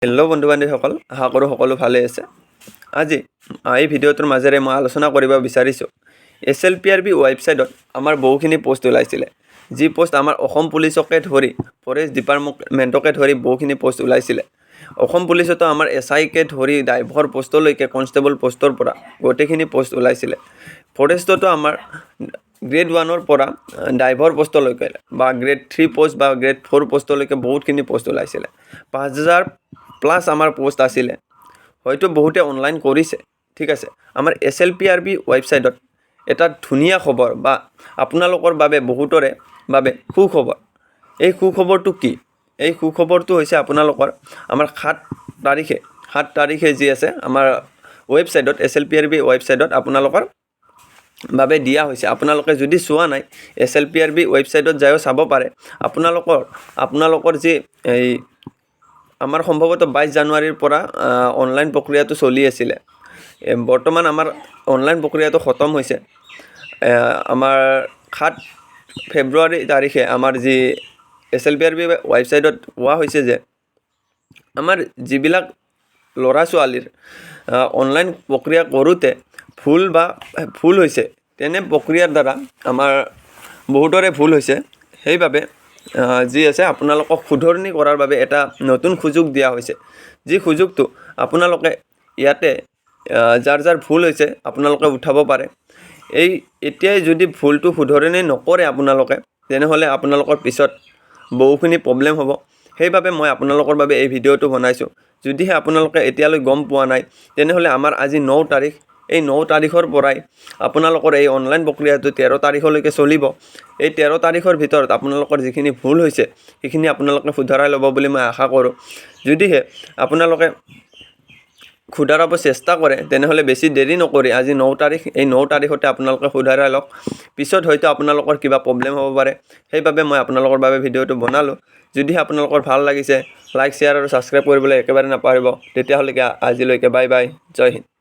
Hello' বন্ধু বান্ধৱীসকল, আশা কৰোঁ সকলো ভালে আছে। আজি এই ভিডিঅ'টোৰ মাজেৰে মই আলোচনা কৰিব বিচাৰিছোঁ SLPRB ৱেবছাইটত আমাৰ বহুখিনি পোষ্ট ওলাইছিলে, যি পোষ্ট আমাৰ অসম পুলিচকে ধৰি ফৰেষ্ট ডিপাৰ্টমেণ্টকে ধৰি বহুখিনি পোষ্ট ওলাইছিলে। অসম পুলিচতো আমাৰ SIকে ধৰি ড্ৰাইভৰ পোষ্টলৈকে কনষ্টেবল পোষ্টৰ পৰা গোটেইখিনি পোষ্ট ওলাইছিলে। ফৰেষ্টতো আমাৰ গ্ৰেড 1ৰ পৰা ড্ৰাইভৰ পোষ্টলৈকে বা গ্ৰেড 3 পোষ্ট বা গ্ৰেড 4 পোষ্টলৈকে বহুতখিনি পোষ্ট ওলাইছিলে। 5000+ আমাৰ পোষ্ট আছিলে, হয়তো বহুতে অনলাইন কৰিছে। ঠিক আছে, আমাৰ SLPRB ৱেবছাইটত এটা ধুনীয়া খবৰ বা আপোনালোকৰ বাবে বহুতৰে বাবে সুখবৰ। এই সুখবৰটো কি? এই সুখবৰটো হৈছে আপোনালোকৰ আমাৰ 7 তাৰিখে যি আছে আমাৰ ৱেবছাইটত SLPRB ৱেবছাইটত আপোনালোকৰ বাবে দিয়া হৈছে। আপোনালোকে যদি চোৱা নাই SLPRB ৱেবছাইটত যায়ও চাব পাৰে। আপোনালোকৰ যি এই আমাৰ সম্ভৱতঃ 22 জানুৱাৰীৰ পৰা অনলাইন প্ৰক্ৰিয়াটো চলি আছিলে। বৰ্তমান আমাৰ অনলাইন প্ৰক্ৰিয়াটো খতম হৈছে। আমাৰ 7 ফেব্ৰুৱাৰী তাৰিখে আমাৰ যি SLPRB ৱেবছাইটত কোৱা হৈছে যে আমাৰ যিবিলাক ল'ৰা ছোৱালীৰ অনলাইন প্ৰক্ৰিয়া কৰোঁতে ভুল হৈছে, তেনে প্ৰক্ৰিয়াৰ দ্বাৰা আমাৰ বহুতৰে ভুল হৈছে। সেইবাবে যি আছে আপোনালোকক শুধৰণি কৰাৰ বাবে এটা নতুন সুযোগ দিয়া হৈছে, যি সুযোগটো আপোনালোকে ইয়াতে যাৰ ভুল হৈছে আপোনালোকে উঠাব পাৰে। এতিয়াই যদি ভুলটো শুধৰণি নকৰে আপোনালোকে, তেনেহ'লে আপোনালোকৰ পিছত বহুখিনি প্ৰব্লেম হ'ব। সেইবাবে মই আপোনালোকৰ বাবে এই ভিডিঅ'টো বনাইছোঁ। যদিহে আপোনালোকে এতিয়ালৈ গম পোৱা নাই, তেনেহ'লে আমাৰ আজি 9 তাৰিখ, এই 9 তাৰিখৰ পৰাই আপোনালোকৰ এই অনলাইন প্ৰক্ৰিয়াটো 13 তাৰিখলৈকে চলিব। এই 13 তাৰিখৰ ভিতৰত আপোনালোকৰ যিখিনি ভুল হৈছে সেইখিনি আপোনালোকে শুধৰাই ল'ব বুলি মই আশা কৰোঁ। যদিহে আপোনালোকে শুধৰাব চেষ্টা কৰে, তেনেহ'লে বেছি দেৰি নকৰি আজি 9 তাৰিখ, এই 9 তাৰিখতে আপোনালোকে শুধৰাই লওক। পিছত হয়তো আপোনালোকৰ কিবা প্ৰব্লেম হ'ব পাৰে। সেইবাবে মই আপোনালোকৰ বাবে ভিডিঅ'টো বনালোঁ। যদিহে আপোনালোকৰ ভাল লাগিছে, লাইক, শ্বেয়াৰ আৰু ছাবস্ক্ৰাইব কৰিবলৈ একেবাৰে নাপাহৰিব। তেতিয়াহ'লে আজিলৈকে বাই বাই, জয় হিন্দ।